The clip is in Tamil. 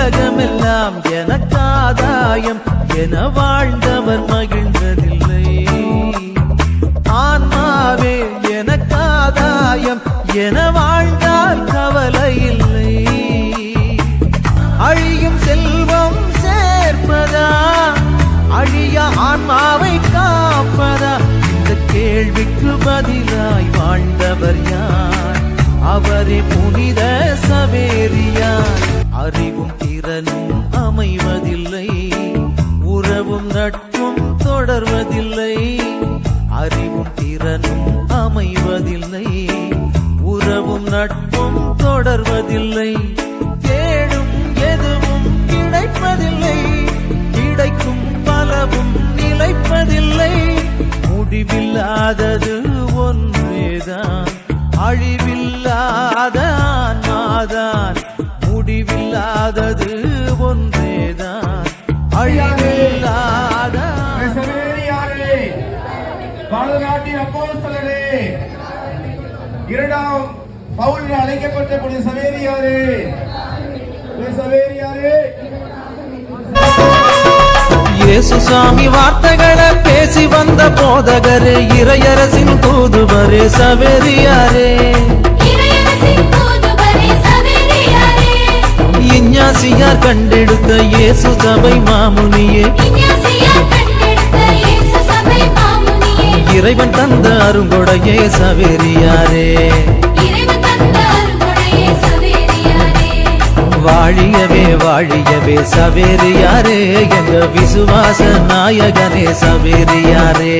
உலகமெல்லாம் எனக்காதாயம் என வாழ்ந்தவர் மகிழ்ந்ததில்லை. ஆன்மாவே எனக்காதாயம் என வாழ்ந்தால் கவலை இல்லை. அழியும் செல்வம் சேர்ப்பதா அழிய ஆன்மாவை காப்பதா? இந்த கேள்விக்கு பதிலாய் வாழ்ந்தவர் யார்? அவரே புனித சவேரியார். அறிவும் திறனும் அமைவதில்லை, உறவும் நட்பும் தொடர்வதில்லை. அறிவும் திறனும் அமைவதில்லை, உறவும் நட்பும் தொடர்வதில்லை. தேடும் எதுவும் கிடைப்பதில்லை, கிடைக்கும் பலவும் நிலைப்பதில்லை. முடிவில்லாதது ஒன்றேதான், அழிவில்லாத ஆன்மாதான். முடிவில்லாதது ஒன்றேதான், அழிவில்லாத. பாரதநாட்டின் அப்போஸ்தலரே, இரண்டாம் பவுல் அழைக்கப்பட்ட புனித சவேரியாரே, சவேரியாரே. இயேசு சாமி வார்த்தைகளை பேசி வந்த போதகரே, இறையரசின் தூதுவரே சவேரியாரே. இஞ்ஞாசியார் கண்டெடுத்த இயேசு சபை மாமுனியே, இறைவன் தந்த அருங்கொடையே சவேரியாரே. வாழியவே வாழியவே சவேரியாரே, எங்க விசுவாச நாயகனே சவேரியாரே.